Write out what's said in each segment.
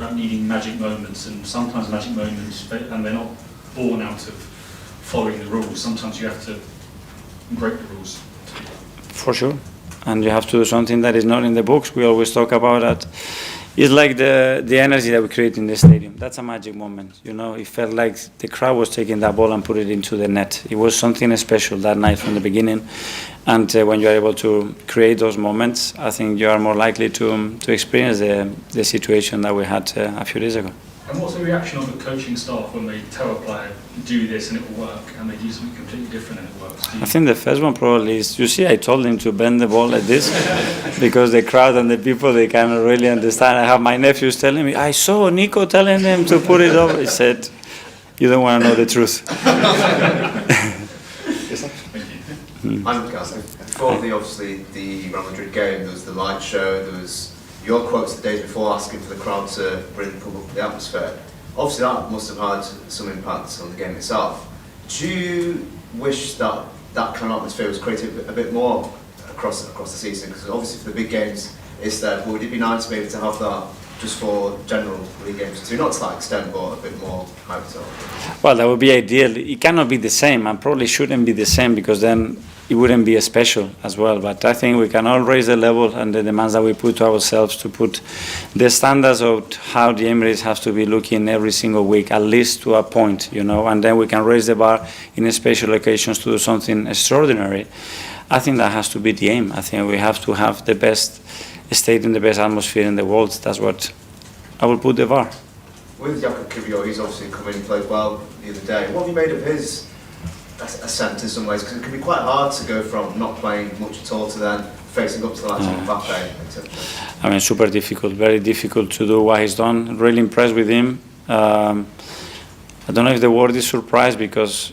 about needing magic moments, and sometimes magic moments, and they're not born out of following the rules. Sometimes you have to break the rules. For sure. And you have to do something that is not in the books. We always talk about that. It's like the energy that we create in the stadium. That's a magic moment. You know, it felt like the crowd was taking that ball and put it into the net. It was something special that night from the beginning. And when you are able to create those moments, I think you are more likely to experience the situation that we had a few days ago. And what's the reaction of the coaching staff when they tell a player, do this and it will work, and they do something completely different and it works? I think the first one probably is, you see, I told him to bend the ball like this because the crowd and the people, they cannot really understand. I have my nephews telling me, I saw Nico telling them to put it over. He said, you don't want to know the truth. I'm Mikel. Before obviously the Real Madrid game, there was the light show, there was your quotes the days before asking for the crowd to bring the atmosphere. Obviously that must have had some impact on the game itself. Do you wish that that kind of atmosphere was created a bit more across the season? Because obviously for the big games it's there, but would it be nice to be able to have that just for general league games too? Not to that extent, but a bit more hyped up. Well, that would be ideal. It cannot be the same, and probably shouldn't be the same, because then it wouldn't be as special as well. But I think we can all raise the level and the demands that we put to ourselves to put the standards of how the Emirates have to be looking every single week, at least to a point, you know, and then we can raise the bar in special occasions to do something extraordinary. I think that has to be the aim. I think we have to have the best stadium, the best atmosphere in the world. That's what I will put the bar. With GYOKERES, he's obviously come in and played well the other day. What have you made of his ascent in some ways? Because it can be quite hard to go from not playing much at all to then facing up to the likes of Mbappe, etc. I mean, super difficult, very difficult to do what he's done. Really impressed with him. I don't know if the word is surprised, because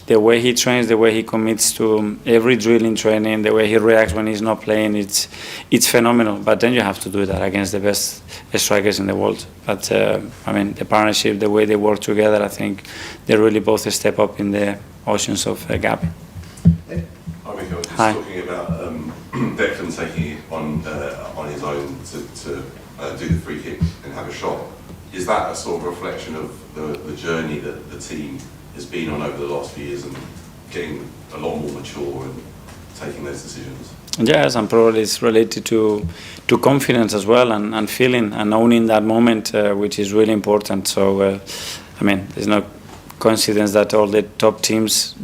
the way he trains, the way he commits to every drill in training, the way he reacts when he's not playing, it's phenomenal. But then you have to do that against the best strikers in the world. But I mean, the partnership, the way they work together, I think they really both step up in the oceans of gap. Hi, Mikel. Just Hi. talking about Declan taking it on his own to do the free kick and have a shot. Is that a sort of reflection of the journey that the team has been on over the last few years and getting a lot more mature and taking those decisions? Yes, and probably it's related to confidence as well, and feeling and owning that moment, which is really important. So, I mean, there's no coincidence that all the top teams,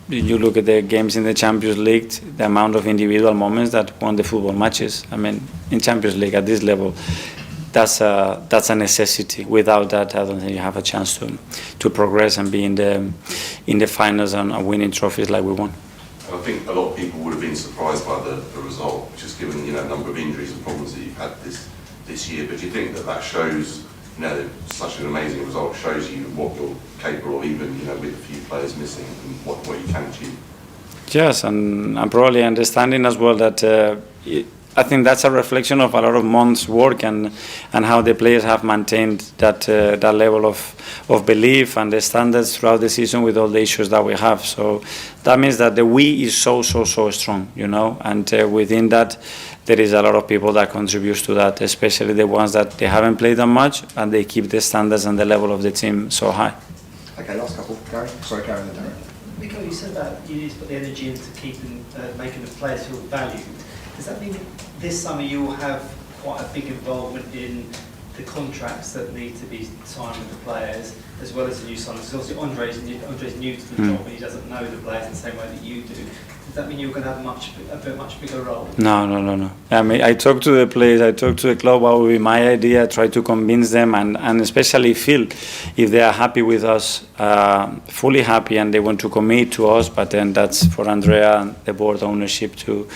you look at the games in the Champions League, the amount of individual moments that won the football matches. I mean, in Champions League at this level, that's a necessity. Without that, I don't think you have a chance to progress and be in the finals and winning trophies like we won. And I think a lot of people would have been surprised by the result, just given a number of injuries and problems that you've had this year. But do you think that shows, such an amazing result shows you what you're capable of, even with a few players missing, and what you can achieve? Yes, and I'm probably understanding as well that. I think that's a reflection of a lot of months' work and how the players have maintained that level of belief and the standards throughout the season with all the issues that we have. So that means that the we is so strong, and within that there is a lot of people that contributes to that, especially the ones that they haven't played that much and they keep the standards and the level of the team so high. Okay, last couple. Gary? Sorry, Gary and Derek. Mikel, you said that you need to put the energy into keeping, making the players feel valued. Does that mean this summer you will have quite a big involvement in the contracts that need to be signed with the players, as well as the new signings? Because obviously Andre's new to the job and he doesn't know the players in the same way that you do. Does that mean you're going to have a much bigger role? No. I mean, I talk to the players, I talk to the club, what would be my idea, I try to convince them and especially feel if they are happy with us, fully happy, and they want to commit to us, but then that's for Andrea and the board ownership to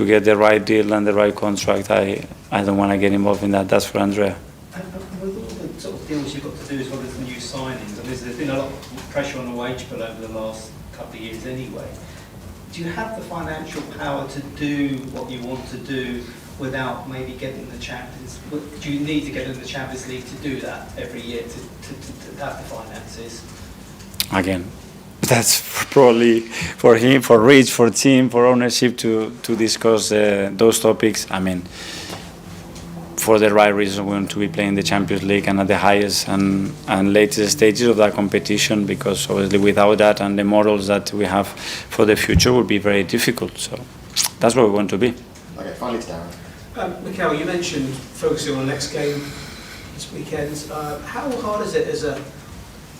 get the right deal and the right contract. I don't want to get involved in that. That's for Andrea. And with all the sort of deals you've got to do as well as the new signings, and there's been a lot of pressure on the wage bill over the last couple of years anyway. Do you have the financial power to do what you want to do without maybe getting the Champions? Do you need to get in the Champions League to do that every year to have the finances? Again, that's probably for him, for Rich, for team, for ownership to discuss those topics. I mean, for the right reason, we want to be playing the Champions League and at the highest and latest stages of that competition, because obviously without that and the models that we have for the future will be very difficult. So that's where we want to be. Okay, finally to Darren. Mikel, you mentioned focusing on the next game this weekend. How hard is it as a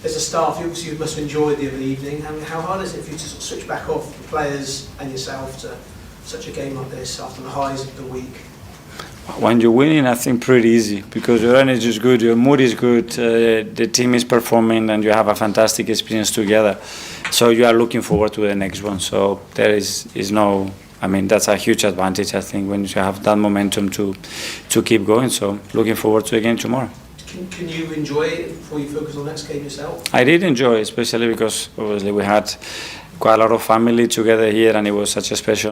staff? You obviously must have enjoyed the other evening. How hard is it for you to sort of switch back off the players and yourself to such a game like this after the highs of the week? When you're winning, I think pretty easy, because your energy is good, your mood is good, the team is performing, and you have a fantastic experience together. So you are looking forward to the next one. So there is no, I mean, that's a huge advantage, I think, when you have that momentum to keep going. So looking forward to the game tomorrow. Can you enjoy it before you focus on the next game yourself? I did enjoy, especially because obviously we had quite a lot of family together here, and it was such a special